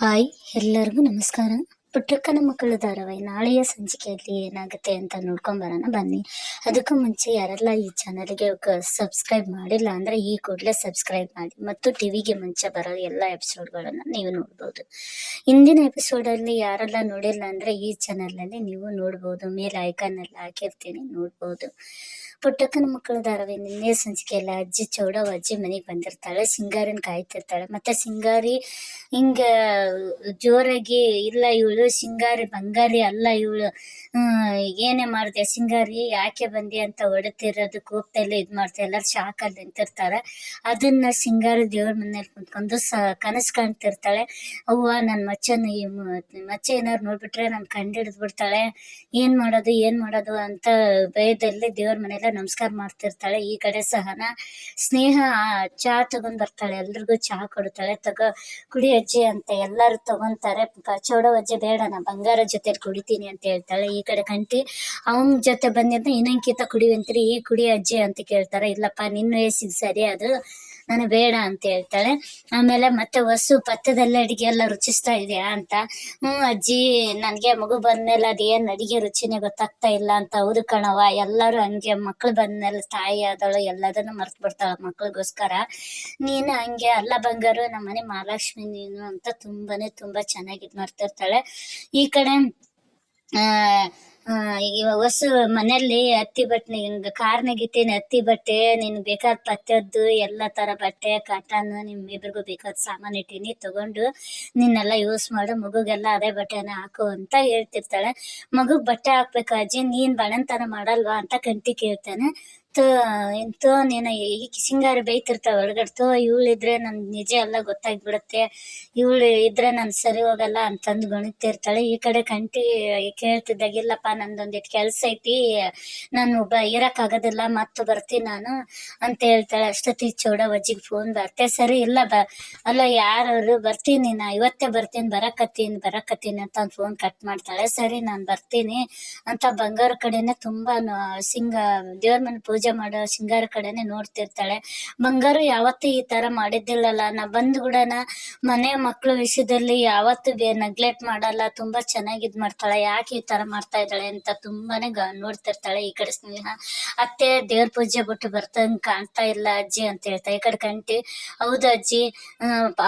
Hi, ಎಲ್ಲರಿಗೂ ನಮಸ್ಕಾರ. ಪುಟ್ಟಕ್ಕನ ಮಕ್ಕಳು ಧಾರಾವಾಹಿ ನಾಳೆಯ ಸಂಚಿಕೆಯಲ್ಲಿ ಏನಾಗುತ್ತೆ ಅಂತ ನೋಡ್ಕೊಂಬರೋಣ ಬನ್ನಿ. ಅದಕ್ಕೂ ಮುಂಚೆ ಯಾರೆಲ್ಲ ಈ ಚಾನಲ್ಗೆ ಸಬ್ಸ್ಕ್ರೈಬ್ ಮಾಡಿಲ್ಲ ಅಂದರೆ ಈ ಕೂಡಲೇ ಸಬ್ಸ್ಕ್ರೈಬ್ ಮಾಡಿ ಮತ್ತು ಟಿವಿಗೆ ಮುಂಚೆ ಬರೋ ಎಲ್ಲ ಎಪಿಸೋಡ್ಗಳನ್ನು ನೀವು ನೋಡ್ಬೋದು. ಇಂದಿನ ಎಪಿಸೋಡಲ್ಲಿ ಯಾರೆಲ್ಲ ನೋಡಿಲ್ಲ ಅಂದರೆ ಈ ಚಾನಲಲ್ಲಿ ನೀವು ನೋಡ್ಬೋದು. ಮೇಲೆ ಐಕಾನ್ ಎಲ್ಲ ಹಾಕಿರ್ತೀನಿ, ನೋಡ್ಬೋದು. ಪುಟ್ಟಕ್ಕನ ಮಕ್ಕಳು ಧಾರಾವಾಹಿ ನಿನ್ನೆ ಸಂಚಿಕೆಯಲ್ಲಿ ಅಜ್ಜಿ ಚೌಡವ ಅಜ್ಜಿ ಮನೆಗೆ ಬಂದಿರ್ತಾಳೆ. ಸಿಂಗಾರಿನ ಕಾಯ್ತಿರ್ತಾಳೆ. ಮತ್ತೆ ಸಿಂಗಾರಿ ಹಿಂಗ ಜೋರಾಗಿ, ಇಲ್ಲ ಇವಳು ಸಿಂಗಾರಿ ಬಂಗಾರಿ ಅಲ್ಲ, ಇವಳು ಏನೇ ಮಾಡಿದೆ ಸಿಂಗಾರಿ, ಯಾಕೆ ಬಂದಿ ಅಂತ ಹೊಡಿತಿರೋದು ಕೋಪದಲ್ಲಿ ಇದ್ ಮಾಡ್ತಾ ಎಲ್ಲರೂ ಶಾಕಲ್ಲಿ ನಿಂತಿರ್ತಾರೆ. ಅದನ್ನ ಸಿಂಗಾರಿ ದೇವ್ರ ಮನೇಲಿ ಕುಂತ್ಕೊಂಡು ಕನಸು ಕಾಣ್ತಿರ್ತಾಳೆ. ಅವ್ವ ನನ್ನ ಮಚ್ಚ ಏನಾರು ನೋಡ್ಬಿಟ್ರೆ ನಾನು ಕಂಡು ಹಿಡಿದು ಬಿಡ್ತಾಳೆ, ಏನ್ ಮಾಡೋದು ಅಂತ ಭಯದಲ್ಲಿ ದೇವ್ರ ಮನೆಯಲ್ಲ ನಮಸ್ಕಾರ ಮಾಡ್ತಿರ್ತಾಳೆ. ಈ ಕಡೆ ಸಹನ ಸ್ನೇಹ ಚಾ ತಗೊಂಡ್ ಬರ್ತಾಳೆ, ಎಲ್ರಿಗೂ ಚಾ ಕೊಡ್ತಾಳೆ. ಕುಡಿ ಅಜ್ಜಿ ಅಂತ ಎಲ್ಲರೂ ತಗೊಂತಾರೆ. ಚೌಡವ ಅಜ್ಜಿ ಬೇಡ, ನಾ ಬಂಗಾರ ಜೊತೆ ಕುಡಿತೀನಿ ಅಂತ ಹೇಳ್ತಾಳೆ. ಈ ಕಡೆ ಕಂಟಿ ಅವನ ಜೊತೆ ಬಂದಿದ್ದ ಇನ್ನೊಂದ್ಕಿಂತ ಕುಡಿವಂತೀರಿ, ಈ ಕುಡಿ ಅಜ್ಜಿ ಅಂತ ಕೇಳ್ತಾರೆ. ಇಲ್ಲಪ್ಪ, ನಿನ್ನ ವಯಸ್ಸಿಗೆ ಸರಿ ಅದು, ನನಗೆ ಬೇಡ ಅಂತ ಹೇಳ್ತಾಳೆ. ಆಮೇಲೆ ಮತ್ತೆ ವಸು ಪಕ್ಕದಲ್ಲೇ ಅಡಿಗೆ ಎಲ್ಲ ರುಚಿಸ್ತಾ ಇದೆಯಾ ಅಂತ. ಅಜ್ಜಿ, ನನ್ಗೆ ಮಗು ಬಂದ್ಮೇಲೆ ಅದೇನ್ ಅಡಿಗೆ ರುಚಿನೇ ಗೊತ್ತಾಗ್ತಾ ಇಲ್ಲ ಅಂತ. ಹೌದು ಕಣವ, ಎಲ್ಲರೂ ಹಂಗೆ, ಮಕ್ಳು ಬಂದ್ಮೇಲೆ ತಾಯಿ ಆದಳು ಎಲ್ಲದನ್ನು ಮರ್ತು ಬಿಡ್ತಾಳ ಮಕ್ಳಿಗೋಸ್ಕರ. ನೀನು ಹಂಗೆ ಅಲ್ಲ ಬಂಗಾರು, ನಮ್ಮನೆ ಮಹಾಲಕ್ಷ್ಮಿ ನೀನು ಅಂತ ತುಂಬಾ ಚೆನ್ನಾಗಿ ಇದ್ ಮಾಡ್ತಿರ್ತಾಳೆ. ಈ ಕಡೆ ಹೊಸ ಮನೆಯಲ್ಲಿ ಹತ್ತಿ ಬಟ್ಟೆ, ಹಿಂಗ ಕಾರ್ನಾಗಿಟ್ಟೇನೆ ಹತ್ತಿ ಬಟ್ಟೆ, ನಿನ್ ಬೇಕಾದ ಪತ್ಯದ್ದು ಎಲ್ಲ ತರ ಬಟ್ಟೆ, ಕಾಟನ್, ನಿಮ್ಮಿಬ್ರಿಗೂ ಬೇಕಾದ ಸಾಮಾನು ಇಟ್ಟೀನಿ, ತಗೊಂಡು ನಿನ್ನೆಲ್ಲ ಯೂಸ್ ಮಾಡು, ಮಗುಗೆಲ್ಲ ಅದೇ ಬಟ್ಟೆನ ಹಾಕು ಅಂತ ಹೇಳ್ತಿರ್ತಾಳೆ. ಮಗುಗ್ ಬಟ್ಟೆ ಹಾಕ್ಬೇಕು ಅಜ್ಜಿ, ನೀನ್ ಬಣಂತನ ಮಾಡಲ್ವಾ ಅಂತ ಕಂಟಿ ಕೇಳ್ತಾನೆ. ನೀನು ಈ ಸಿಂಗಾರ ಬೈತಿರ್ತಾವ ಒಳಗಡ್ತು, ಇವಳಿದ್ರೆ ನನ್ ನಿಜ ಎಲ್ಲ ಗೊತ್ತಾಗ್ಬಿಡುತ್ತೆ, ಇವಳು ಇದ್ರೆ ನನ್ ಸರಿ ಹೋಗಲ್ಲ ಅಂತಂದು ಗೊಣಗ್ತಿರ್ತಾಳೆ. ಈ ಕಡೆ ಕಂಟಿ ಕೇಳ್ತಿದ್ದಾಗಿಲ್ಲಪ್ಪ, ನಂದೊಂದಿಟ್ಟು ಕೆಲ್ಸ ಐತಿ, ನಾನು ಇರಕ್ ಆಗೋದಿಲ್ಲ, ಮತ್ತು ಬರ್ತೀನಿ ನಾನು ಅಂತ ಹೇಳ್ತಾಳೆ. ಅಷ್ಟೊತ್ತಿ ಚೌಡವ ಅಜ್ಜಿಗೆ ಫೋನ್ ಬರ್ತೆ. ಸರಿ, ಇಲ್ಲ ಅಲ್ಲ ಯಾರು, ಬರ್ತೀನಿ, ನಾ ಇವತ್ತೇ ಬರ್ತೀನಿ, ಬರಕತ್ತೀನಿ ಅಂತ ಒಂದು ಫೋನ್ ಕಟ್ ಮಾಡ್ತಾಳೆ. ಸರಿ, ನಾನು ಬರ್ತೀನಿ ಅಂತ ಬಂಗಾರ ಕಡೆನೆ ತುಂಬಾ ದೇವ್ರ ಮನೆ ಪೂಜೆ ಮಾಡೋ ಸಿಂಗಾರ ಕಡೆನೆ ನೋಡ್ತಿರ್ತಾಳೆ. ಬಂಗಾರು ಯಾವತ್ತೂ ಈ ತರ ಮಾಡಿದ್ದಿಲ್ಲಲ್ಲ, ನಾ ಬಂದ್ ಕೂಡನ ಮನೆ ಮಕ್ಳು ವಿಷಯದಲ್ಲಿ ಯಾವತ್ತೂ ನೆಗ್ಲೆಕ್ಟ್ ಮಾಡಲ್ಲ, ತುಂಬಾ ಚೆನ್ನಾಗಿ ಇದ್ ಮಾಡ್ತಾಳೆ, ಯಾಕೆ ಈ ತರ ಮಾಡ್ತಾ ಇದ್ದಾಳೆ ಅಂತ ತುಂಬಾನೇ ನೋಡ್ತಿರ್ತಾಳೆ. ಈ ಕಡೆ ಸ್ನೇಹ, ಅತ್ತೆ ದೇವ್ರ ಪೂಜೆ ಬಿಟ್ಟು ಬರ್ತಂಗ್ ಕಾಣ್ತಾ ಇಲ್ಲ ಅಜ್ಜಿ ಅಂತ ಹೇಳ್ತಾ. ಈ ಕಡೆ ಕಂಟಿ, ಹೌದು ಅಜ್ಜಿ,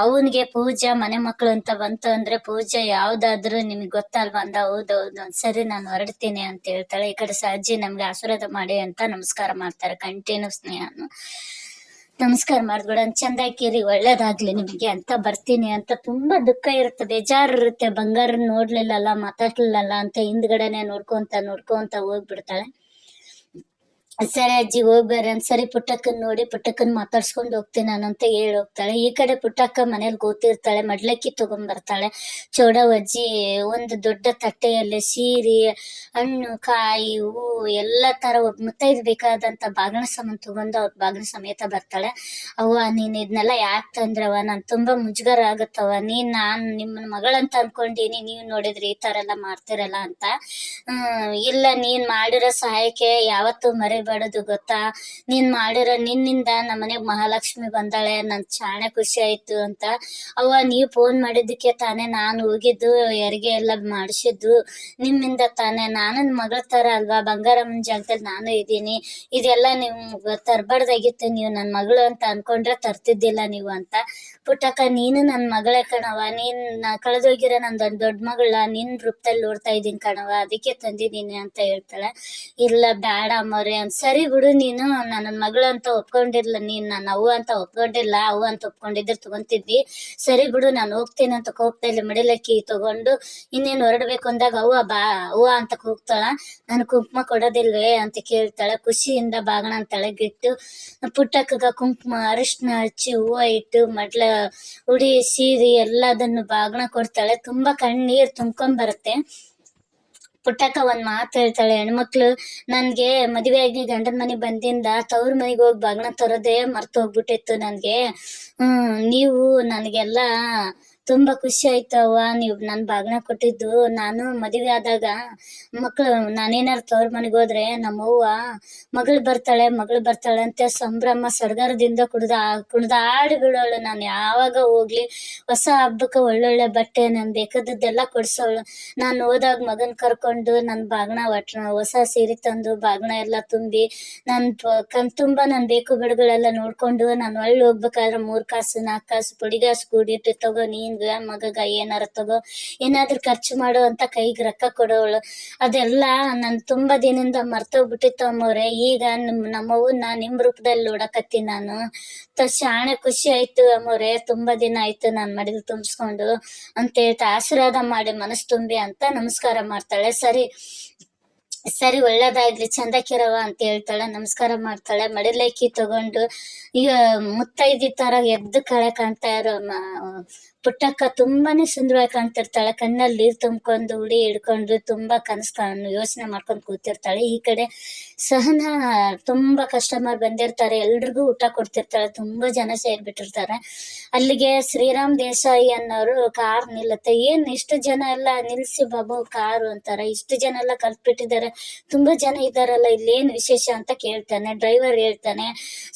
ಅವನಿಗೆ ಪೂಜಾ ಮನೆ ಮಕ್ಳು ಅಂತ ಬಂತು ಅಂದ್ರೆ ಪೂಜೆ ಯಾವ್ದಾದ್ರು ನಿಮ್ಗೆ ಗೊತ್ತಲ್ವಾ ಅಂದ. ಹೌದೌದು, ಸರಿ ನಾನು ಹೊರಡ್ತೀನಿ ಅಂತ ಹೇಳ್ತಾಳೆ. ಈ ಕಡೆ ಅಜ್ಜಿ ನಮ್ಗೆ ಆಶೀರ್ವಾದ ಮಾಡಿ ಅಂತ ನಮಸ್ಕಾರ ಮಾಡ್ತಾರೆ. ಕಂಟಿನ್ಯೂ ಸ್ನೇಹನು ನಮಸ್ಕಾರ ಮಾಡ್ಬಿಡ, ಚಂದಾಕಿರಿ, ಒಳ್ಳೇದಾಗ್ಲಿ ನಿಮಗೆ ಅಂತ, ಬರ್ತೀನಿ ಅಂತ. ತುಂಬಾ ದುಃಖ ಇರುತ್ತೆ, ಬೇಜಾರು ಇರುತ್ತೆ. ಬಂಗಾರನ್ ನೋಡ್ಲಿಲ್ಲಲ್ಲ, ಮಾತಾಡ್ಲಿಲ್ಲಲ್ಲ ಅಂತ ಹಿಂದ್ಗಡೆನೆ ನೋಡ್ಕೊಂತ ಹೋಗ್ಬಿಡ್ತಾಳೆ. ಸರಿ ಅಜ್ಜಿ ಹೋಗ್ಬೇರೆ ಅಂತ. ಸರಿ, ಪುಟ್ಟಕ್ಕನ್ ನೋಡಿ ಪುಟ್ಟಕ್ಕನ್ ಮಾತಾಡ್ಸ್ಕೊಂಡ್ ಹೋಗ್ತೀನಿ ನಾನು ಅಂತ ಹೇಳಿ ಹೋಗ್ತಾಳೆ. ಈ ಕಡೆ ಪುಟ್ಟಕ್ಕ ಮನೇಲಿ ಕೂತಿರ್ತಾಳೆ, ಮಡ್ಲಕ್ಕಿ ತಗೊಂಡ್ಬರ್ತಾಳೆ. ಚೌಡವ ಅಜ್ಜಿ ಒಂದು ದೊಡ್ಡ ತಟ್ಟೆಯಲ್ಲಿ ಸೀರೆ, ಹಣ್ಣು, ಕಾಯಿ, ಹೂವು ಎಲ್ಲ ತರ ಮುತ್ತೈದು ಬೇಕಾದಂತ ಬಾಗಿನ ಸಾಮಾನು ತಗೊಂಡು ಅವ್ರ ಬಾಗಿನ ಸಮೇತ ಬರ್ತಾಳೆ. ಅವ್ವ, ನೀನ್ ಇದನ್ನೆಲ್ಲ ಯಾಕೆ ತಂದ್ರವ, ನಾನ್ ತುಂಬಾ ಮುಜುಗರ ಆಗುತ್ತವ, ನಾನ್ ನಿಮ್ಮನ್ ಮಗಳಂತ ಅನ್ಕೊಂಡೀನಿ, ನೀವ್ ನೋಡಿದ್ರಿ ಈ ತರ ಎಲ್ಲ ಮಾಡ್ತಿರಲ್ಲ ಅಂತ. ಇಲ್ಲ, ನೀನ್ ಮಾಡಿರೋ ಸಹಾಯಕ್ಕೆ ಯಾವತ್ತೂ ಮರಿಬಾರದು ಗೊತ್ತಾ, ನೀನ್ ಮಾಡಿರೋ ನಿನ್ನಿಂದ ನಮ್ಮನೆಗ್ ಮಹಾಲಕ್ಷ್ಮಿ ಬಂದಾಳೆ, ನನ್ ಚಾಣೆ ಖುಷಿ ಆಯ್ತು ಅಂತ. ಅವ್ವ, ನೀವ್ ಫೋನ್ ಮಾಡಿದ್ದಕ್ಕೆ ತಾನೇ ನಾನು ಹೋಗಿದ್ದು, ಹೆರಿಗೆ ಎಲ್ಲ ಮಾಡಿಸಿದ್ದು ನಿಮ್ಮಿಂದ ತಾನೇ. ನಾನು ಮಗಳ ತರ ಅಲ್ವಾ, ಬಂಗಾರಮ್ಮನ ಜಾಗದಲ್ಲಿ ನಾನು ಇದ್ದೀನಿ, ಇದೆಲ್ಲ ನೀವು ತರಬಾರ್ದಾಗಿತ್ತು, ನೀವು ನನ್ ಮಗಳು ಅಂತ ಅನ್ಕೊಂಡ್ರೆ ತರ್ತಿದ್ದಿಲ್ಲ ನೀವು ಅಂತ. ಪುಟ್ಟಕ್ಕ, ನೀನು ನನ್ ಮಗಳೇ ಕಣವ, ನೀನ್ ಕಳೆದೋಗಿರೋ ನಂದೊಂದ್ ದೊಡ್ಡ ಮಗಳ ನಿನ್ ರೂಪದಲ್ಲಿ ನೋಡ್ತಾ ಇದ್ದೀನಿ ಕಣವ, ಅದಕ್ಕೆ ತಂದಿದ್ದೀನಿ ಅಂತ ಹೇಳ್ತಾಳೆ. ಇಲ್ಲ ಬೇಡ ಅಮ್ಮವ್ರೆ ಅಂತ. ಸರಿ ಬಿಡು, ನೀನು ನನ್ನ ಮಗಳು ಅಂತ ಒಪ್ಕೊಂಡಿರ್ಲ, ನೀನ್ ನನ್ನ ಅವ್ವ ಅಂತ ಒಪ್ಕೊಂಡಿಲ್ಲ, ಅವ್ವ ಅಂತ ಒಪ್ಕೊಂಡಿದ್ರೆ ತಗೊಂತಿದ್ವಿ. ಸರಿ ಬಿಡು, ನಾನು ಹೋಗ್ತೀನಿ ಅಂತ ಕೋಪದಲ್ಲಿ ಮಡಿಲಕ್ಕಿ ತಗೊಂಡು ಇನ್ನೇನು ಹೊರಡ್ಬೇಕು ಅಂದಾಗ ಅವ್ವ ಅಂತ ಕೂಗ್ತಾಳ. ನಾನು ಕುಂಕುಮ ಕೊಡೋದಿಲ್ವೇ ಅಂತ ಕೇಳ್ತಾಳೆ. ಖುಷಿಯಿಂದ ಬಾಗಣ ತಳಗಿಟ್ಟು ಪುಟ್ಟಕ್ಕಗ ಕುಂಕುಮ ಅರಿಶಿನ ಹಚ್ಚಿ ಹೂವು ಇಟ್ಟು ಮಡ್ಲ ಉಡಿ ಸೀರೆ ಎಲ್ಲದನ್ನು ಬಾಗಣ ಕೊಡ್ತಾಳೆ. ತುಂಬಾ ಕಣ್ಣೀರ್ ಬರುತ್ತೆ. ಪುಟ್ಟಕ್ಕ ಒಂದ್ ಮಾತು ಹೇಳ್ತಾಳೆ, ಹೆಣ್ಮಕ್ಳು ನನ್ಗೆ ಮದುವೆ ಆಗಿ ಗಂಡನ ಮನೆಗ್ ಬಂದಿಂದ ತವ್ರ ಮನೆಗೆ ಹೋಗಿ ಬಾಗಣ ತರೋದೇ ಮರ್ತು ಹೋಗ್ಬಿಟ್ಟಿತ್ತು ನನ್ಗೆ. ನೀವು ನನಗೆಲ್ಲ ತುಂಬಾ ಖುಷಿ ಆಯ್ತು ಅವ್ವ, ನೀವು ನನ್ ಬಾಗ್ನ ಕೊಟ್ಟಿದ್ದು. ನಾನು ಮದುವೆ ಆದಾಗ ಮಕ್ಳು ನಾನೇನಾರು ತವ್ರ ಮನೆಗೆ ಹೋದ್ರೆ ನಮ್ಮವ್ವ ಮಗಳು ಬರ್ತಾಳೆ ಅಂತ ಸಂಭ್ರಮ ಸಡಗರದಿಂದ ಕುಡ್ದಾಡಿ ಬಿಡೋಳು. ನಾನು ಯಾವಾಗ ಹೋಗ್ಲಿ ಹೊಸ ಹಬ್ಬಕ್ಕೆ ಒಳ್ಳೊಳ್ಳೆ ಬಟ್ಟೆ ನನ್ ಬೇಕಾದದ್ದೆಲ್ಲ ಕೊಡ್ಸೋಳು. ನಾನು ಹೋದಾಗ ಮಗನ್ ಕರ್ಕೊಂಡು ನನ್ ಬಾಗ್ನ ಹೊಸ ಸೀರೆ ತಂದು ಬಾಗ್ನ ಎಲ್ಲ ತುಂಬಿ ಕಣ್ ತುಂಬಾ ನನ್ ಬೇಕು ಬಿಡುಗಳೆಲ್ಲ ನೋಡ್ಕೊಂಡು ನಾನು ಒಳ್ಳೆ ಹೋಗ್ಬೇಕಾದ್ರೆ 3 ಕಾಸು 4 ಕಾಸು ಪುಡಿಗಾಸು ಕೂಡಿಟ್ಟು ತಗೋ ನಿನ್ಗ ಮಗಗ ಏನಾರ ತಗೋ, ಏನಾದ್ರೂ ಖರ್ಚು ಮಾಡು ಅಂತ ಕೈಗೆ ರೊಕ್ಕ ಕೊಡೋಳು. ಅದೆಲ್ಲ ನನ್ ತುಂಬಾ ದಿನದಿಂದ ಮರ್ತೋಗ್ಬಿಟ್ಟಿತ್ತು ಅಮ್ಮವ್ರೆ. ಈಗ ನಮ್ಮವ್ವನ್ನ ನಿಮ್ ರೂಪದಲ್ಲಿ ನೋಡಕತ್ತೀನಿ ನಾನು. ಶಾಣೆ ಖುಷಿ ಆಯ್ತು ಅಮ್ಮವ್ರೆ. ತುಂಬಾ ದಿನ ಆಯ್ತು ನಾನ್ ಮಡಿಲು ತುಂಬಿಸ್ಕೊಂಡು ಅಂತ ಹೇಳ್ತಾ ಆಶೀರ್ವಾದ ಮಾಡಿ ಮನಸ್ ತುಂಬಿ ಅಂತ ನಮಸ್ಕಾರ ಮಾಡ್ತಾಳೆ. ಸರಿ ಒಳ್ಳೇದಾಗ್ಲಿ ಚಂದಕ್ಕಿರವ ಅಂತ ಹೇಳ್ತಾಳೆ, ನಮಸ್ಕಾರ ಮಾಡ್ತಾಳೆ. ಮಡಿಲಕ್ಕಿ ತಗೊಂಡು ಈಗ ಮುತ್ತೈದಿ ತರ ಎದ್ದು ಕಳೆ ಕಾಣ್ತಾ ಇರೋ ಪುಟ್ಟಕ್ಕ ತುಂಬಾನೇ ಸುಂದರವಾಗಿ ಕಾಣ್ತಿರ್ತಾಳೆ. ಕಣ್ಣಲ್ಲಿ ನೀರ್ ತುಂಬ್ಕೊಂಡು ಉಡಿ ಹಿಡ್ಕೊಂಡು ತುಂಬಾ ಯೋಚನೆ ಮಾಡ್ಕೊಂಡು ಕೂತಿರ್ತಾಳೆ. ಈ ಕಡೆ ಸಹನ ತುಂಬಾ ಕಸ್ಟಮರ್ ಬಂದಿರ್ತಾರೆ, ಎಲ್ರಿಗೂ ಊಟ ಕೊಡ್ತಿರ್ತಾಳೆ. ತುಂಬಾ ಜನ ಸೇರ್ಬಿಟ್ಟಿರ್ತಾರೆ. ಅಲ್ಲಿಗೆ ಶ್ರೀರಾಮ್ ದೇಸಾಯಿ ಅನ್ನೋರು ಕಾರ್ ನಿಲ್ಲತ್ತೆ. ಏನ್ ಇಷ್ಟು ಜನ ಎಲ್ಲ ನಿಲ್ಸಿ ಬಾಬು ಕಾರು ಅಂತಾರೆ, ಇಷ್ಟು ಜನ ಎಲ್ಲ ಕಲ್ತ್ಬಿಟ್ಟಿದ್ದಾರೆ, ತುಂಬಾ ಜನ ಇದ್ದಾರಲ್ಲ, ಇಲ್ಲಿ ಏನ್ ವಿಶೇಷ ಅಂತ ಕೇಳ್ತಾನೆ. ಡ್ರೈವರ್ ಹೇಳ್ತಾನೆ,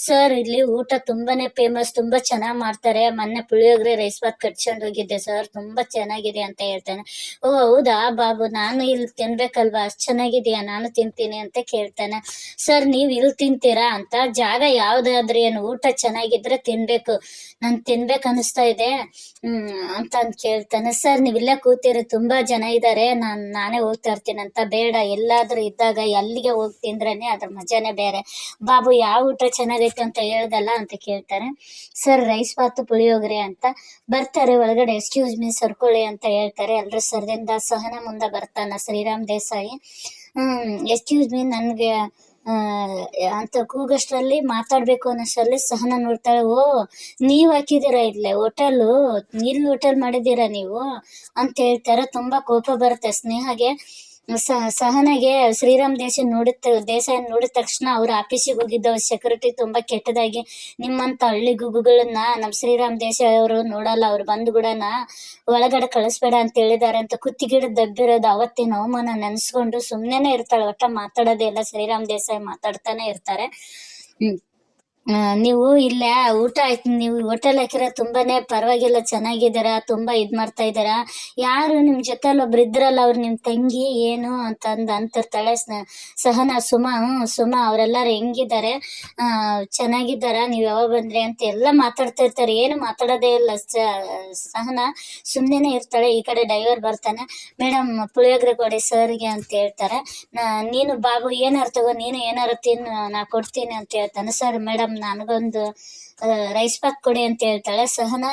ಸರ್ ಇಲ್ಲಿ ಊಟ ತುಂಬಾನೇ ಫೇಮಸ್, ತುಂಬಾ ಚೆನ್ನಾಗ್ ಮಾಡ್ತಾರೆ, ಮೊನ್ನೆ ಪುಳಿಯೋಗರೆ ರೈಸ್ ಬಾತ್ ಕಟ್ಸ್ಕೊಂಡ್ ಹೋಗಿದ್ದೆ ಸರ್, ತುಂಬಾ ಚೆನ್ನಾಗಿದೆ ಅಂತ ಹೇಳ್ತಾನೆ. ಓ ಹೌದಾ ಬಾಬು, ನಾನು ಇಲ್ಲಿ ತಿನ್ಬೇಕಲ್ವಾ, ಅಷ್ಟ್ ಚೆನ್ನಾಗಿದ್ಯಾ, ನಾನು ತಿಂತೀನಿ ಅಂತ ಕೇಳ್ತಾನೆ. ಸರ್ ನೀವ್ ಇಲ್ಲಿ ತಿಂತೀರಾ ಅಂತ, ಜಾಗ ಯಾವ್ದಾದ್ರಿ ಏನು ಊಟ ಚೆನ್ನಾಗಿದ್ರೆ ತಿನ್ಬೇಕು, ನಾನ್ ತಿನ್ಬೇಕು ಅನಿಸ್ತಾ ಇದೆ ಅಂತ ಕೇಳ್ತಾನೆ. ಸರ್ ನೀವ್ ಇಲ್ಲೇ ಕೂತಿರಿ, ತುಂಬಾ ಜನ ಇದಾರೆ, ನಾನೇ ಹೋಗ್ತಾ ಇರ್ತೀನಿ ಅಂತ. ಬೇಡ, ಎಲ್ಲಾದ್ರೂ ಇದ್ದಾಗ ಅಲ್ಲಿಗೆ ಹೋಗಿ ತಿಂದ್ರೇನೆ ಅದ್ರ ಮಜಾನೇ ಬೇರೆ. ಬಾಬು ಯಾವ ಊಟ ಚೆನ್ನಾಗೈತೆ ಅಂತ ಹೇಳ್ದಲ್ಲ ಅಂತ ಕೇಳ್ತಾರೆ. ಸರ್ ರೈಸ್ ಬಾತ್ ಪುಳಿಯೋಗರೆ ಅಂತ. ಬರ್ತಾರೆ ಒಳಗಡೆ, ಎಕ್ಸ್ಕ್ಯೂಸ್ ಮೀ ಸರ್ಕೊಳ್ಳಿ ಅಂತ ಹೇಳ್ತಾರೆ. ಎಲ್ರು ಸರ್ದಿಂದ ಸಹನ ಮುಂದೆ ಬರ್ತಾನ ಶ್ರೀರಾಮ್ ದೇಸಾಯಿ. ಎಕ್ಸ್ಕ್ಯೂಸ್ ಮೀ ನನ್ಗೆ ಅಂತ ಕೂಗಷ್ಟರಲ್ಲಿ ಮಾತಾಡ್ಬೇಕು ಅನ್ನೋಷ್ಟರಲ್ಲಿ ಸಹನ ನೋಡ್ತಾಳೆ. ಓ ನೀವ್ ಹಾಕಿದೀರಾ ಇಲ್ಲೇ ಹೋಟೆಲು, ಇಲ್ಲಿ ಹೋಟೆಲ್ ಮಾಡಿದೀರಾ ನೀವು ಅಂತ ಹೇಳ್ತಾರೆ. ತುಂಬಾ ಕೋಪ ಬರುತ್ತೆ ಸ್ನೇಹಗೆ. ಸಹನಗೆ ಶ್ರೀರಾಮ್ ದೇಸಾಯಿ ನೋಡಿದ ತಕ್ಷಣ ಅವ್ರ ಆಫೀಸಿಗೆ ಹೋಗಿದ್ದ ಸೆಕ್ಯೂರಿಟಿ ತುಂಬಾ ಕೆಟ್ಟದಾಗಿ, ನಿಮ್ಮಂತ ಹಳ್ಳಿ ಗುಗ್ಗುಗಳನ್ನ ನಮ್ ಶ್ರೀರಾಮ್ ದೇಸಾಯಿ ಅವರು ನೋಡಲ್ಲ, ಅವ್ರು ಬಂದ್ ಕೂಡನ ಒಳಗಡೆ ಕಳಿಸ್ಬೇಡ ಅಂತ ಹೇಳಿದಾರೆ ಅಂತ ಕುತ್ತಿಗಿಡ ದಬ್ಬಿರೋದು ಅವತ್ತಿನ ಅವಮಾನ ನೆನ್ಸ್ಕೊಂಡು ಸುಮ್ನೆನೆ ಇರ್ತಾಳೆ. ಒಟ್ಟ ಮಾತಾಡೋದೇ ಇಲ್ಲ. ಶ್ರೀರಾಮ್ ದೇಸಾಯಿ ಮಾತಾಡ್ತಾನೆ ಇರ್ತಾರೆ. ನೀವು ಇಲ್ಲ ಊಟ ಆಯ್ತು, ನೀವು ಹೋಟೆಲ್ ಹಾಕಿರ ತುಂಬಾನೇ ಪರವಾಗಿಲ್ಲ, ಚೆನ್ನಾಗಿದ್ದೀರಾ, ತುಂಬಾ ಮಾಡ್ತಾ ಇದ್ದಾರಾ, ಯಾರು ನಿಮ್ ಜೊತೆಲಿ ಒಬ್ರು ಇದ್ರಲ್ಲ, ಅವ್ರು ನಿಮ್ ತಂಗಿ ಏನು ಅಂತಿರ್ತಾಳೆ ಸಹನ. ಸುಮಾ ಅವರೆಲ್ಲಾರು ಹೆಂಗಿದ್ದಾರೆ, ಚೆನ್ನಾಗಿದ್ದಾರ, ನೀವ್ ಯಾವಾಗ ಬಂದ್ರಿ ಅಂತ ಎಲ್ಲ ಮಾತಾಡ್ತಾ ಇರ್ತಾರೆ. ಏನು ಮಾತಾಡೋದೇ ಇಲ್ಲ ಸಹನ, ಸುಮ್ನೆನೆ ಇರ್ತಾಳೆ. ಈ ಕಡೆ ಡ್ರೈವರ್ ಬರ್ತಾನೆ, ಮೇಡಮ್ ಪುಳಿಯೋಗರೆ ಕೊಡಿ ಸರ್ಗೆ ಅಂತ ಹೇಳ್ತಾರೆ. ನೀನು ಬಾಬು ಏನಾರು ತಗೋ, ನೀನು ಏನಾರು ತಿನ್ನು, ನಾ ಕೊಡ್ತೀನಿ ಅಂತ ಹೇಳ್ತಾನೆ. ಸರ್ ಮೇಡಮ್ ನನಗೊಂದು ರೈಸ್ ಬಾತ್ ಕೊಡಿ ಅಂತ ಹೇಳ್ತಾಳೆ ಸಹನ.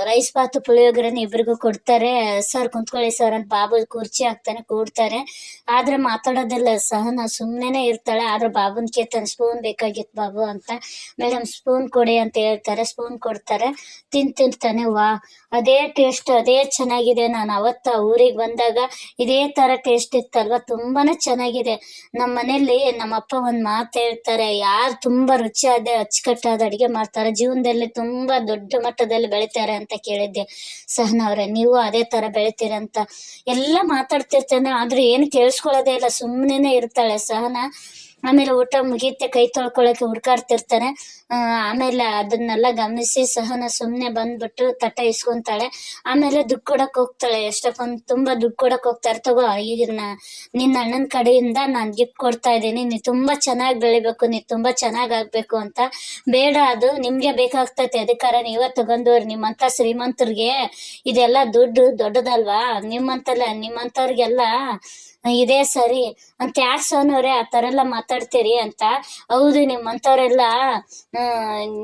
ರೈಸ್ ಬಾತ್ ಪುಳಿಯೋಗರೆನ ಇಬ್ರಿಗೂ ಕೊಡ್ತಾರೆ. ಸರ್ ಕುಂತ್ಕೊಳ್ಳಿ ಸರ್ ಅಂತ ಬಾಬು ಕುರ್ಚಿ ಹಾಕ್ತಾನೆ, ಕೂಡ್ತಾರೆ. ಆದ್ರೆ ಮಾತಾಡೋದಿಲ್ಲ ಸಹನ, ಸುಮ್ನೆನೆ ಇರ್ತಾಳೆ. ಆದ್ರೆ ಬಾಬುನ್ ಕೇಳ್ತಾನೆ, ಸ್ಪೂನ್ ಬೇಕಾಗಿತ್ತು ಬಾಬು ಅಂತ. ಮೇಡಮ್ ಸ್ಪೂನ್ ಕೊಡಿ ಅಂತ ಹೇಳ್ತಾರೆ, ಸ್ಪೂನ್ ಕೊಡ್ತಾರೆ. ತಿಂತಾನೆ. ವಾ ಅದೇ ಟೇಸ್ಟ್, ಅದೇ ಚೆನ್ನಾಗಿದೆ, ನಾನು ಅವತ್ತ ಊರಿಗೆ ಬಂದಾಗ ಇದೇ ತರ ಟೇಸ್ಟ್ ಇತ್ತಲ್ವಾ, ತುಂಬಾನೇ ಚೆನ್ನಾಗಿದೆ. ನಮ್ಮ ಮನೇಲಿ ನಮ್ಮಪ್ಪ ಒಂದ್ ಮಾತು ಹೇಳ್ತಾರೆ, ಯಾರು ತುಂಬಾ ರುಚಿಯಾದ ಅಚ್ಚುಕಟ್ಟಾದ ಅಡಿಗೆ ಮಾಡ್ತಾರೆ ಜೀವನದಲ್ಲಿ ತುಂಬಾ ದೊಡ್ಡ ಮಟ್ಟದಲ್ಲಿ ಬೆಳಿತಾರೆ ಅಂತ ಕೇಳಿದ್ದೆ. ಸಹನ ಅವ್ರೆ, ನೀವು ಅದೇ ತರ ಬೆಳಿತೀರಂತ ಎಲ್ಲ ಮಾತಾಡ್ತಿರ್ತಾನೆ. ಆದ್ರೂ ಏನು ಕೇಳಿಸ್ಕೊಳ್ಳೋದೇ ಇಲ್ಲ, ಸುಮ್ಮನೆ ಇರ್ತಾಳೆ ಸಹನ. ಆಮೇಲೆ ಊಟ ಮುಗಿಯುತ್ತೆ, ಕೈ ತೊಳ್ಕೊಳಕ್ಕೆ ಹುಡ್ಕಾಡ್ತಿರ್ತಾನೆ. ಆಮೇಲೆ ಅದನ್ನೆಲ್ಲ ಗಮನಿಸಿ ಸಹನ ಸುಮ್ನೆ ಬಂದ್ಬಿಟ್ಟು ತಟ್ಟ ಇಸ್ಕೊಂತಾಳೆ. ಆಮೇಲೆ ದುಡ್ಡು ಕೊಡಕ್ ಹೋಗ್ತಾಳೆ. ಎಷ್ಟಕ್ಕೊಂದು ತುಂಬಾ ದುಡ್ಡು ಕೊಡಕ್ ಹೋಗ್ತಾರೆ. ತಗೋ ಈಗ ನಿನ್ನ ಅಣ್ಣನ ಕಡೆಯಿಂದ ನಾನ್ ಗಿಫ್ಟ್ ಕೊಡ್ತಾ ಇದ್ದೀನಿ, ನೀ ತುಂಬಾ ಚೆನ್ನಾಗಿ ಬೆಳಿಬೇಕು, ನೀ ತುಂಬಾ ಚೆನ್ನಾಗ್ ಆಗ್ಬೇಕು ಅಂತ. ಬೇಡ, ಅದು ನಿಮ್ಗೆ ಬೇಕಾಗ್ತೈತೆ, ಅದಕ್ಕಾರ ನೀವ ತಗೊಂಡವ್ರಿ, ನಿಮ್ಮಂತ ಶ್ರೀಮಂತರಿಗೆ ಇದೆಲ್ಲ ದುಡ್ಡು ದೊಡ್ಡದಲ್ವಾ, ನಿಮ್ಮಂತವ್ರಿಗೆಲ್ಲ ಇದೇ ಸರಿ ಅಂತ. ಯಾಕೆ ಸೋನವ್ರೆ ಆ ತರ ಎಲ್ಲ ಮಾತಾಡ್ತೀರಿ ಅಂತ. ಹೌದು, ನಿಮ್ಮಂತವ್ರೆಲ್ಲ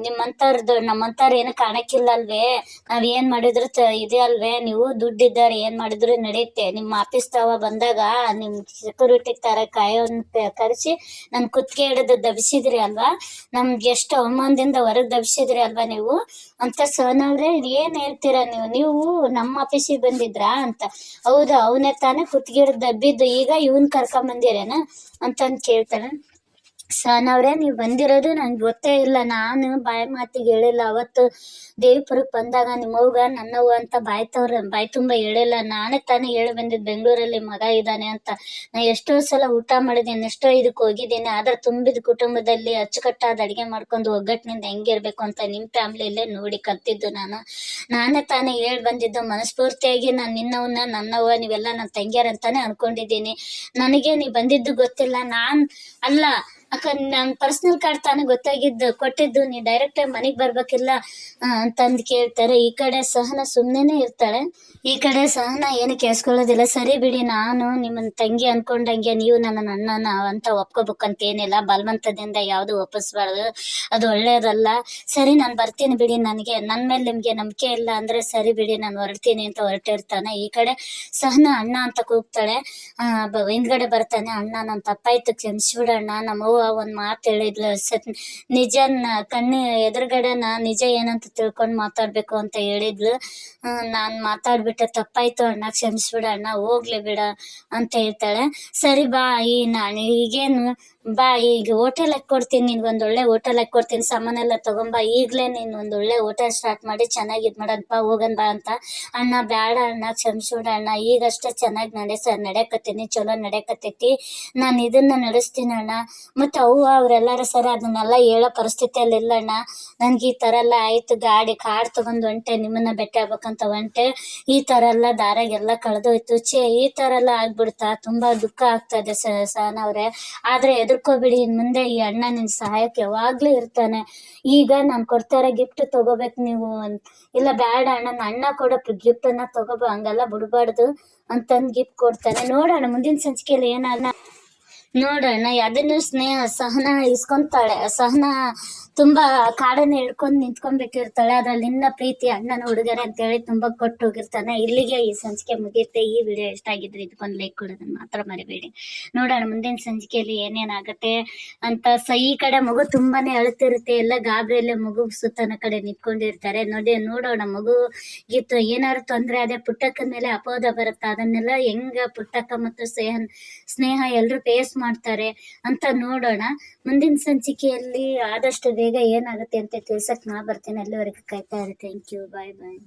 ನಿಮ್ಮಂತವ್ರದ್ದು ನಮ್ಮಂತವ್ರ ಏನು ಕಾಣಕ್ಕಿಲ್ಲ ಅಲ್ವೇ, ನಾವ್ ಏನ್ ಮಾಡಿದ್ರು ಇದೆ ಅಲ್ವೇ, ನೀವು ದುಡ್ಡಿದ್ದಾರೆ ಏನ್ ಮಾಡಿದ್ರು ನಡೆಯುತ್ತೆ. ನಿಮ್ಮ ಆಫೀಸ್ ತವ ಬಂದಾಗ ನಿಮ್ ಸೆಕ್ಯೂರಿಟಿ ತರ ಕರೆಸಿ ನನ್ ಕುತ್ತಿಗೆ ಹಿಡಿದು ದಬ್ಸಿದ್ರಿ ಅಲ್ವಾ, ನಮ್ಗೆ ಎಷ್ಟು ಅವಮಾನದಿಂದ ಹೊರಗ್ ದಬ್ಸಿದ್ರಿ ಅಲ್ವಾ ನೀವು ಅಂತ. ಸೋನವ್ರೆ ಏನ್ ಹೇಳ್ತೀರಾ ನೀವು ನಮ್ಮ ಆಫೀಸಿಗೆ ಬಂದಿದ್ರಾ ಅಂತ. ಹೌದು, ಅವನೇ ತಾನೇ ಕುತ್ತಿಗೆ ಹಿಡಿದು ದಬ್ಬಿದ್ದು, ಈಗ ಇವನ್ ಕರ್ಕೊಂಡ್ ಬಂದಿರೇನ ಅಂತಂದ್ ಕೇಳ್ತಾನೆ. ಸಹನವ್ರೆ, ನೀವು ಬಂದಿರೋದು ನಂಗೆ ಗೊತ್ತೇ ಇಲ್ಲ. ನಾನು ಬಾಯಿ ಮಾತಿಗೆ ಹೇಳಿಲ್ಲ. ಅವತ್ತು ದೇವಿಪುರಕ್ಕೆ ಬಂದಾಗ ನಿಮ್ಮವ್ಗ ನನ್ನವ್ವ ಅಂತ ಬಾಯಿ ತುಂಬ ಹೇಳಿಲ್ಲ. ನಾನೇ ತಾನೇ ಹೇಳಿ ಬಂದಿದ್ದು ಬೆಂಗಳೂರಲ್ಲಿ ಮಗ ಇದ್ದಾನೆ ಅಂತ. ನಾ ಎಷ್ಟೋ ಸಲ ಊಟ ಮಾಡಿದ್ದೀನಿ, ಎಷ್ಟೋ ಇದಕ್ಕೆ ಹೋಗಿದ್ದೀನಿ. ಆದ್ರೆ ತುಂಬಿದ ಕುಟುಂಬದಲ್ಲಿ ಅಚ್ಚುಕಟ್ಟಾದ ಅಡಿಗೆ ಮಾಡ್ಕೊಂಡು ಒಗ್ಗಟ್ಟಿನಿಂದ ಹೆಂಗಿರ್ಬೇಕು ಅಂತ ನಿಮ್ಮ ಫ್ಯಾಮಿಲಿಯಲ್ಲೇ ನೋಡಿ ಕಲ್ತಿದ್ದು ನಾನು. ನಾನೇ ತಾನೇ ಹೇಳಿ ಬಂದಿದ್ದು. ಮನಸ್ಫೂರ್ತಿಯಾಗಿ ನಾನು ನಿನ್ನವನ್ನ, ನನ್ನವ್ವ, ನೀವೆಲ್ಲ ನನ್ನ ತಂಗಿಯರ್ ಅಂತಾನೆ ಅನ್ಕೊಂಡಿದ್ದೀನಿ. ನನಗೆ ನೀ ಬಂದಿದ್ದು ಗೊತ್ತಿಲ್ಲ. ಅಲ್ಲ ಅಕ್ಕ, ನನ್ ಪರ್ಸನಲ್ ಕಾರ್ಡ್ ತಾನೇ ಗೊತ್ತಾಗಿದ್ದು ಕೊಟ್ಟಿದ್ದು. ನೀ ಡೈರೆಕ್ಟ್ ಆಗಿ ಮನೆಗ್ ಬರ್ಬೇಕಿಲ್ಲ ಅಂತಂದ್ ಕೇಳ್ತಾರೆ. ಈ ಕಡೆ ಸಹನ ಸುಮ್ನೆನೆ ಇರ್ತಾಳೆ, ಈ ಕಡೆ ಸಹನ ಏನು ಕೇಳಿಸ್ಕೊಳ್ಳೋದಿಲ್ಲ. ಸರಿ ಬಿಡಿ, ನಾನು ನಿಮ್ಮನ್ ತಂಗಿ ಅನ್ಕೊಂಡಂಗೆ ನೀವು ನನ್ನ ಅಣ್ಣನ ಅಂತ ಒಪ್ಕೋಬೇಕಂತ ಏನಿಲ್ಲ. ಬಲವಂತದಿಂದ ಯಾವ್ದು ಒಪ್ಪಿಸ್ಬಾರ್ದು, ಅದು ಒಳ್ಳೇದಲ್ಲ. ಸರಿ, ನಾನು ಬರ್ತೀನಿ ಬಿಡಿ. ನನಗೆ ನನ್ ಮೇಲೆ ನಿಮ್ಗೆ ನಂಬಿಕೆ ಇಲ್ಲ ಅಂದ್ರೆ ಸರಿ ಬಿಡಿ, ನಾನು ಹೊರಡ್ತೀನಿ ಅಂತ ಹೊರಟಿರ್ತಾನೆ. ಈ ಕಡೆ ಸಹನ ಅಣ್ಣ ಅಂತ ಕೂಗ್ತಾಳೆ. ಹಿಂದ್ಗಡೆ ಬರ್ತಾನೆ ಅಣ್ಣ, ನನ್ ತಪ್ಪಾಯ್ತು, ಕ್ಷಮಿಸ್ಬಿಡಣ್ಣ. ನಮ್ಮವ್ವ ಒಂದ್ ಮಾತು ಹೇಳಿದ್ಲು, ನಿಜನ ಎದುರುಗಡೆನ ನಿಜ ಏನಂತ ತಿಳ್ಕೊಂಡ್ ಮಾತಾಡ್ಬೇಕು ಅಂತ ಹೇಳಿದ್ಲು. ನಾನ್ ಮಾತಾಡ್ಬಿಟ್ಟೆ, ತಪ್ಪಾಯ್ತು ಅಣ್ಣ, ಕ್ಷಮಿಸ್ಬಿಡ ಅಣ್ಣ, ಹೋಗ್ಲಿ ಬಿಡ ಅಂತ ಹೇಳ್ತಾಳೆ. ಸರಿ ಬಾ, ನಾನು ಈಗೇನು ಬಾ, ಈಗ ಹೋಟೆಲ್ ಹಾಕೊಡ್ತೀನಿ, ನಿನ್ಗೊಂದ್ ಒಳ್ಳೆ ಹೋಟೆಲ್ ಹಾಕೊಡ್ತೀನಿ, ಸಾಮಾನೆಲ್ಲ ತಗೊಂಬಾ, ಈಗ್ಲೇ ನೀನ್ ಒಂದ್ ಒಳ್ಳೆ ಹೋಟೆಲ್ ಸ್ಟಾರ್ಟ್ ಮಾಡಿ ಚೆನ್ನಾಗಿ ಇದ್ ಮಾಡನ್ಪ, ಹೋಗನ್ ಬಾ ಅಂತ. ಅಣ್ಣ ಬ್ಯಾಡ ಅಣ್ಣ, ಕ್ಷಮಿಸ್ಬಿಡ ಅಣ್ಣ, ಈಗಷ್ಟೇ ಚೆನ್ನಾಗಿ ನಡೆಯಕತ್ತೀನಿ, ಚಲೋ ನಡೆಯಕತ್ತೈತಿ, ನಾನು ಇದನ್ನ ನಡೆಸ್ತೀನಿ ಅಣ್ಣ. ಮತ್ತೆ ಅವರೆಲ್ಲರೂ ಸರಿ ಅದನ್ನೆಲ್ಲ ಹೇಳೋ ಪರಿಸ್ಥಿತಿಯಲ್ಲಿ ಇಲ್ಲ ಅಣ್ಣ. ನನ್ಗೆ ಈ ತರ ಎಲ್ಲ ಆಯ್ತು, ಕಾರ್ ತಗೊಂಡ್ ಹೊಂಟೆ, ನಿಮ್ಮನ್ನ ಭೇಟಿ ಆಗ್ಬೇಕಂತ ಹೊಂಟೆ, ಈ ತರ ಎಲ್ಲ ದಾರಾಗೆಲ್ಲ ಕಳೆದೋಯ್ತು. ಈ ತರ ಎಲ್ಲ ಆಗ್ಬಿಡ್ತಾ, ತುಂಬಾ ದುಃಖ ಆಗ್ತದೆ ಸಹನವ್ರೆ. ಆದ್ರೆ ಎದುರ್ಕೋಬಿಡಿ, ಇನ್ ಮುಂದೆ ಈ ಅಣ್ಣ ನಿನ್ ಸಹಾಯಕ್ಕೆ ಯಾವಾಗ್ಲೂ ಇರ್ತಾನೆ. ಈಗ ನಾನ್ ಕೊಡ್ತಾ ಇರೋ ಗಿಫ್ಟ್ ತಗೋಬೇಕು ನೀವು. ಇಲ್ಲ ಬ್ಯಾಡ ಅಣ್ಣ, ನನ್ನ ಅಣ್ಣ ಕೊಡೋ ಗಿಫ್ಟ್ ಅನ್ನ ತಗೋಬೋ, ಹಂಗೆಲ್ಲ ಬಿಡ್ಬಾರ್ದು ಅಂತಂದ್ ಗಿಫ್ಟ್ ಕೊಡ್ತಾನೆ. ನೋಡೋಣ ಮುಂದಿನ ಸಂಚಿಕೆಯಲ್ಲಿ ನೋಡೋಣ. ಅದನ್ನು ಸಹನ ಇಸ್ಕೊಂತಾಳೆ. ಸಹನ ತುಂಬಾ ಕಾಡನ್ನ ಹಿಡ್ಕೊಂಡ್ ನಿಂತ್ಕೊಂಡ್ಬಿಟ್ಟಿರ್ತಾಳೆ. ಅದ್ರಲ್ಲಿ ನಿನ್ನ ಪ್ರೀತಿ ಅಣ್ಣನ ಹುಡುಗರೆ ಅಂತೇಳಿ ತುಂಬಾ ಕೊಟ್ಟು ಹೋಗಿರ್ತಾನೆ. ಇಲ್ಲಿಗೆ ಈ ಸಂಚಿಕೆ ಮುಗಿಯುತ್ತೆ. ಈ ವಿಡಿಯೋ ಇಷ್ಟ ಆಗಿದ್ರೆ ಇದಕ್ಕೊಂದು ಲೈಕ್ ಕೊಡೋದನ್ನ ಮಾತ್ರ ಮರಿಬೇಡಿ. ನೋಡೋಣ ಮುಂದಿನ ಸಂಚಿಕೆಯಲ್ಲಿ ಏನೇನಾಗತ್ತೆ ಅಂತ. ಈ ಕಡೆ ಮಗು ತುಂಬಾನೇ ಅಳುತ್ತಿರುತ್ತೆ. ಎಲ್ಲ ಗಾಬರಿಯಲ್ಲೇ ಮಗು ಸುತ್ತನ ಕಡೆ ನಿಂತ್ಕೊಂಡಿರ್ತಾರೆ. ನೋಡೋಣ ಮಗುಗಿತ್ತು ಏನಾದ್ರು ತೊಂದ್ರೆ ಅದೇ ಪುಟ್ಟಕ್ಕನ ಮೇಲೆ ಅಪವಾದ ಬರುತ್ತಾ, ಅದನ್ನೆಲ್ಲ ಹೆಂಗ ಪುಟ್ಟಕ್ಕ ಮತ್ತು ಸ್ನೇಹ ಎಲ್ರು ಫೇಸ್ ಮಾಡ್ತಾರೆ ಅಂತ ನೋಡೋಣ. ಮುಂದಿನ ಸಂಚಿಕೆಯಲ್ಲಿ ಆದಷ್ಟು ಬೇಗ ಏನಾಗುತ್ತೆ ಅಂತ ತಿಳ್ಸಕ್ ನಾ ಬರ್ತೀನಿ. ಅಲ್ಲಿವರೆಗೂ ಕಾಯ್ತಾ ಇರಿ. Thank you, bye bye.